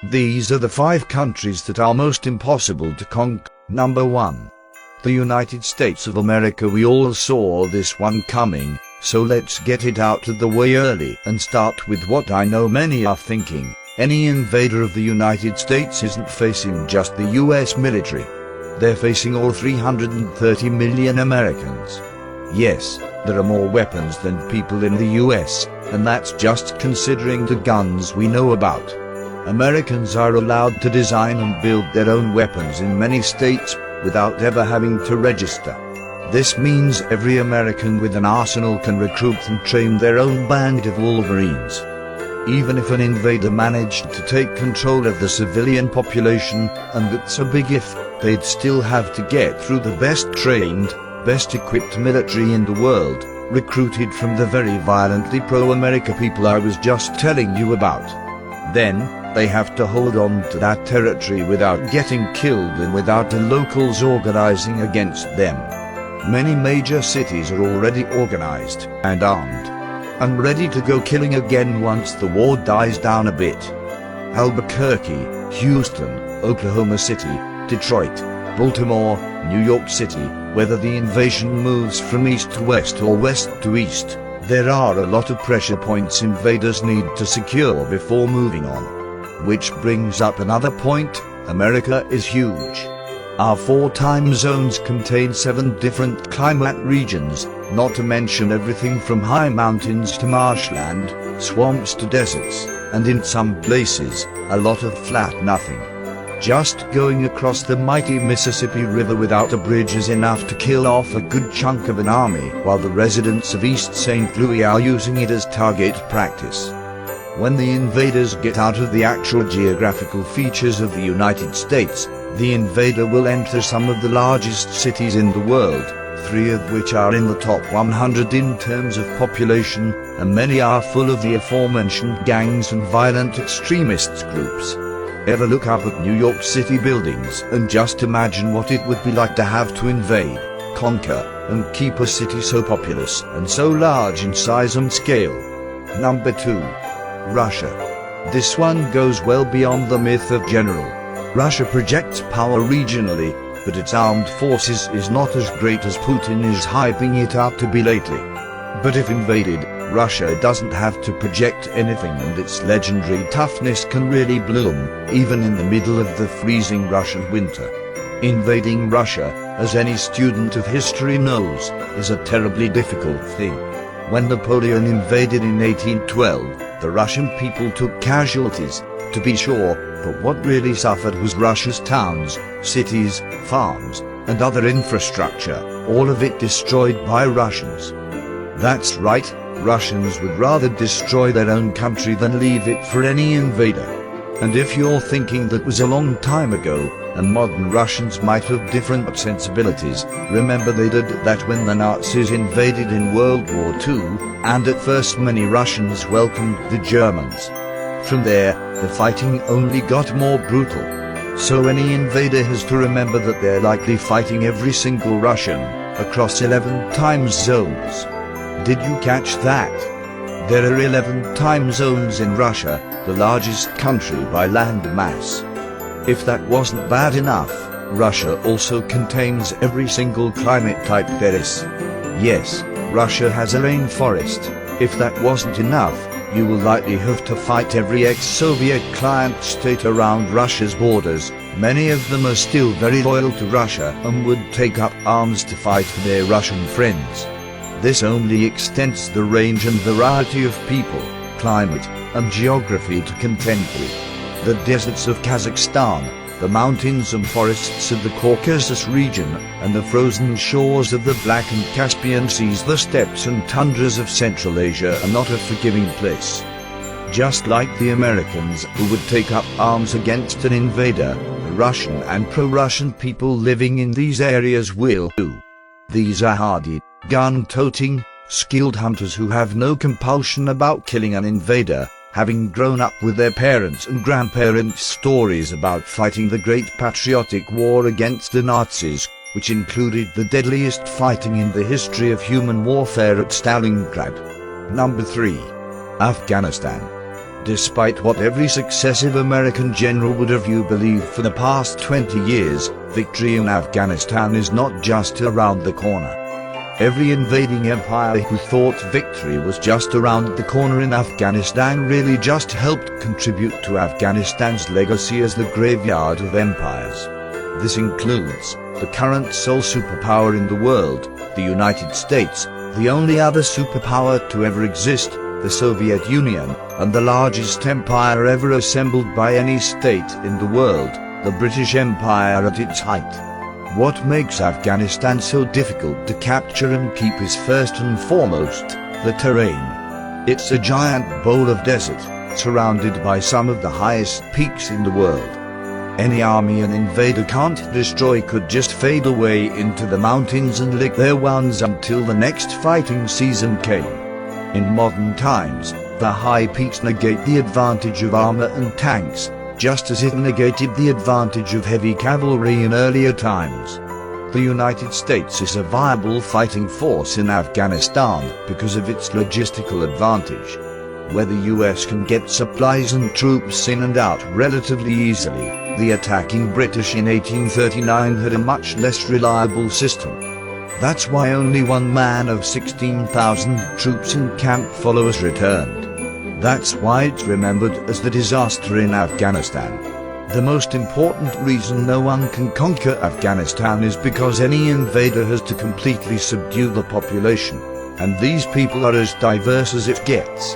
These are the 5 countries that are most impossible to conquer. Number 1. The United States of America. We all saw this one coming, so let's get it out of the way early and start with what I know many are thinking. Any invader of the United States isn't facing just the US military. They're facing all 330 million Americans. Yes, there are more weapons than people in the US, and that's just considering the guns we know about. Americans are allowed to design and build their own weapons in many states without ever having to register. This means every American with an arsenal can recruit and train their own band of Wolverines. Even if an invader managed to take control of the civilian population, and that's a big if, they'd still have to get through the best trained, best equipped military in the world, recruited from the very violently pro-America people I was just telling you about. Then, they have to hold on to that territory without getting killed and without the locals organizing against them. Many major cities are already organized and armed and ready to go killing again once the war dies down a bit. Albuquerque, Houston, Oklahoma City, Detroit, Baltimore, New York City, whether the invasion moves from east to west or west to east, there are a lot of pressure points invaders need to secure before moving on. Which brings up another point: America is huge. Our 4 time zones contain 7 different climate regions, not to mention everything from high mountains to marshland, swamps to deserts, and in some places, a lot of flat nothing. Just going across the mighty Mississippi River without a bridge is enough to kill off a good chunk of an army, while the residents of East St. Louis are using it as target practice. When the invaders get out of the actual geographical features of the United States, the invader will enter some of the largest cities in the world, 3 of which are in the top 100 in terms of population, and many are full of the aforementioned gangs and violent extremists groups. Ever look up at New York City buildings and just imagine what it would be like to have to invade, conquer, and keep a city so populous and so large in size and scale? Number 2. Russia. This one goes well beyond the myth of general. Russia projects power regionally, but its armed forces is not as great as Putin is hyping it up to be lately. But if invaded, Russia doesn't have to project anything, and its legendary toughness can really bloom, even in the middle of the freezing Russian winter. Invading Russia, as any student of history knows, is a terribly difficult thing. When Napoleon invaded in 1812, the Russian people took casualties, to be sure, but what really suffered was Russia's towns, cities, farms, and other infrastructure, all of it destroyed by Russians. That's right, Russians would rather destroy their own country than leave it for any invader. And if you're thinking that was a long time ago, and modern Russians might have different sensibilities, remember they did that when the Nazis invaded in World War II, and at first many Russians welcomed the Germans. From there, the fighting only got more brutal. So any invader has to remember that they're likely fighting every single Russian, across 11 time zones. Did you catch that? There are 11 time zones in Russia, the largest country by land mass. If that wasn't bad enough, Russia also contains every single climate type there is. Yes, Russia has a rainforest. If that wasn't enough, you will likely have to fight every ex-Soviet client state around Russia's borders. Many of them are still very loyal to Russia and would take up arms to fight for their Russian friends. This only extends the range and variety of people, climate, and geography to contend with. The deserts of Kazakhstan, the mountains and forests of the Caucasus region, and the frozen shores of the Black and Caspian Seas, the steppes and tundras of Central Asia are not a forgiving place. Just like the Americans who would take up arms against an invader, the Russian and pro-Russian people living in these areas will too. These are hardy, gun-toting, skilled hunters who have no compulsion about killing an invader, having grown up with their parents' and grandparents' stories about fighting the Great Patriotic War against the Nazis, which included the deadliest fighting in the history of human warfare at Stalingrad. Number 3. Afghanistan. Despite what every successive American general would have you believe for the past 20 years, victory in Afghanistan is not just around the corner. Every invading empire who thought victory was just around the corner in Afghanistan really just helped contribute to Afghanistan's legacy as the graveyard of empires. This includes the current sole superpower in the world, the United States, the only other superpower to ever exist, the Soviet Union, and the largest empire ever assembled by any state in the world, the British Empire at its height. What makes Afghanistan so difficult to capture and keep is first and foremost the terrain. It's a giant bowl of desert, surrounded by some of the highest peaks in the world. Any army an invader can't destroy could just fade away into the mountains and lick their wounds until the next fighting season came. In modern times, the high peaks negate the advantage of armor and tanks, just as it negated the advantage of heavy cavalry in earlier times. The United States is a viable fighting force in Afghanistan because of its logistical advantage. Where the US can get supplies and troops in and out relatively easily, the attacking British in 1839 had a much less reliable system. That's why only one man of 16,000 troops in camp followers returned. That's why it's remembered as the disaster in Afghanistan. The most important reason no one can conquer Afghanistan is because any invader has to completely subdue the population, and these people are as diverse as it gets.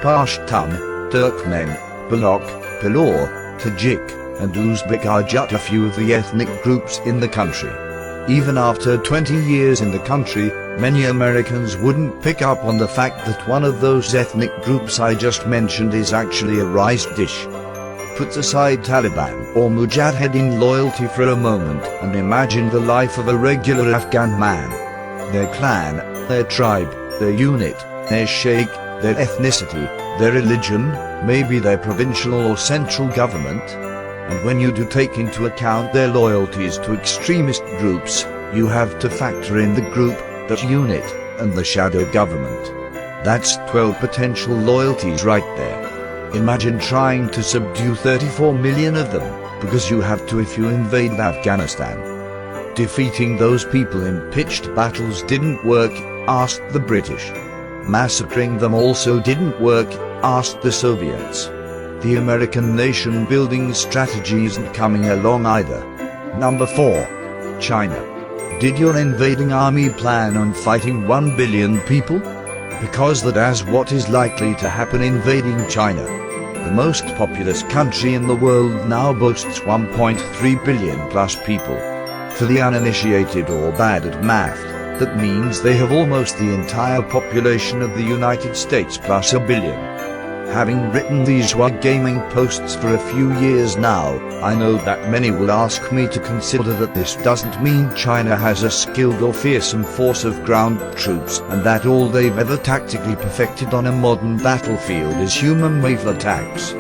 Pashtun, Turkmen, Baloch, Pilor, Tajik, and Uzbek are just a few of the ethnic groups in the country. Even after 20 years in the country, many Americans wouldn't pick up on the fact that one of those ethnic groups I just mentioned is actually a rice dish. Put aside Taliban or Mujahideen loyalty for a moment and imagine the life of a regular Afghan man. Their clan, their tribe, their unit, their sheikh, their ethnicity, their religion, maybe their provincial or central government. And when you do take into account their loyalties to extremist groups, you have to factor in the group, the unit, and the shadow government. That's 12 potential loyalties right there. Imagine trying to subdue 34 million of them, because you have to if you invade Afghanistan. Defeating those people in pitched battles didn't work, asked the British. Massacring them also didn't work, asked the Soviets. The American nation-building strategy isn't coming along either. Number 4. China. Did your invading army plan on fighting 1 billion people? Because that is what is likely to happen invading China. The most populous country in the world now boasts 1.3 billion plus people. For the uninitiated or bad at math, that means they have almost the entire population of the United States plus a billion. Having written these wargaming posts for a few years now, I know that many will ask me to consider that this doesn't mean China has a skilled or fearsome force of ground troops and that all they've ever tactically perfected on a modern battlefield is human wave attacks.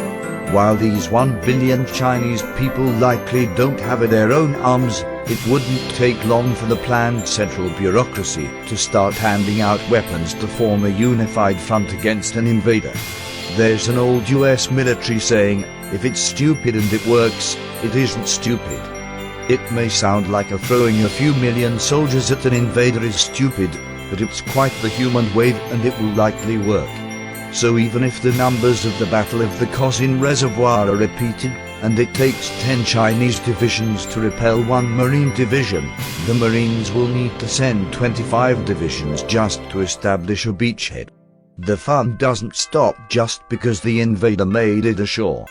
While these 1 billion Chinese people likely don't have their own arms, it wouldn't take long for the planned central bureaucracy to start handing out weapons to form a unified front against an invader. There's an old US military saying, if it's stupid and it works, it isn't stupid. It may sound like throwing a few million soldiers at an invader is stupid, but it's quite the human wave and it will likely work. So even if the numbers of the Battle of the Kosin Reservoir are repeated, and it takes 10 Chinese divisions to repel 1 Marine division, the Marines will need to send 25 divisions just to establish a beachhead. The fun doesn't stop just because the invader made it ashore.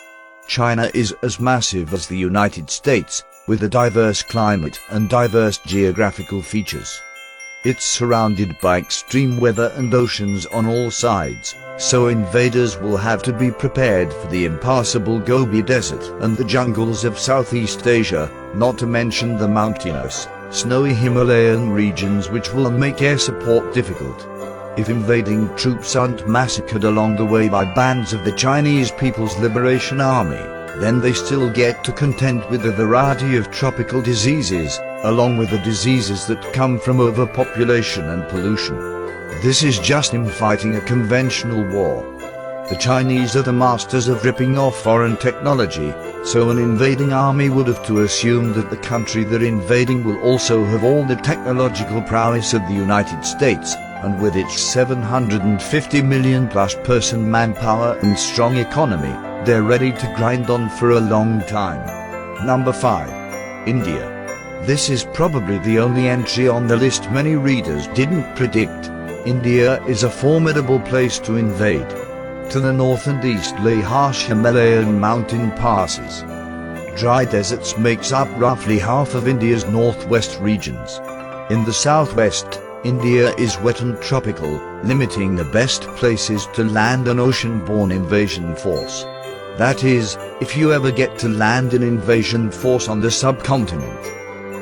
China is as massive as the United States, with a diverse climate and diverse geographical features. It's surrounded by extreme weather and oceans on all sides, so invaders will have to be prepared for the impassable Gobi Desert and the jungles of Southeast Asia, not to mention the mountainous, snowy Himalayan regions which will make air support difficult. If invading troops aren't massacred along the way by bands of the Chinese People's Liberation Army, then they still get to contend with a variety of tropical diseases, along with the diseases that come from overpopulation and pollution. This is just him fighting a conventional war. The Chinese are the masters of ripping off foreign technology, so an invading army would have to assume that the country they're invading will also have all the technological prowess of the United States, and with its 750 million plus person manpower and strong economy, they're ready to grind on for a long time. Number 5. India. This is probably the only entry on the list many readers didn't predict. India is a formidable place to invade. To the north and east lay harsh Himalayan mountain passes. Dry deserts makes up roughly half of India's northwest regions. In the southwest, India is wet and tropical, limiting the best places to land an ocean-borne invasion force. That is, if you ever get to land an invasion force on the subcontinent.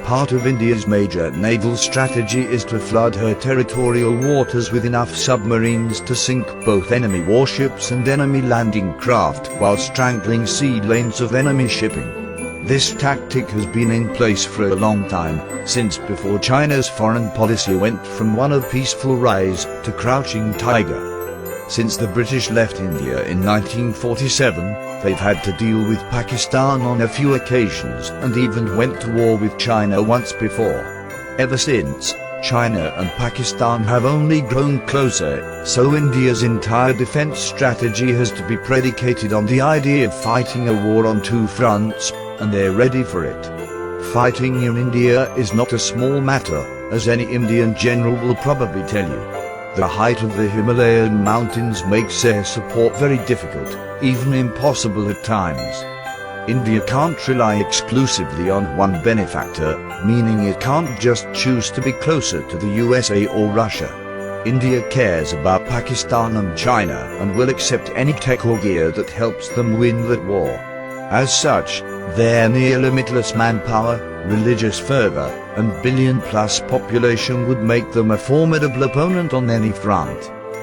Part of India's major naval strategy is to flood her territorial waters with enough submarines to sink both enemy warships and enemy landing craft while strangling sea lanes of enemy shipping. This tactic has been in place for a long time, since before China's foreign policy went from one of peaceful rise to crouching tiger. Since the British left India in 1947, they've had to deal with Pakistan on a few occasions and even went to war with China once before. Ever since, China and Pakistan have only grown closer, so India's entire defense strategy has to be predicated on the idea of fighting a war on two fronts, and they're ready for it. Fighting in India is not a small matter, as any Indian general will probably tell you. The height of the Himalayan mountains makes air support very difficult, even impossible at times. India can't rely exclusively on one benefactor, meaning it can't just choose to be closer to the USA or Russia. India cares about Pakistan and China and will accept any tech or gear that helps them win that war. As such, their near limitless manpower, religious fervor, and billion-plus population would make them a formidable opponent on any front.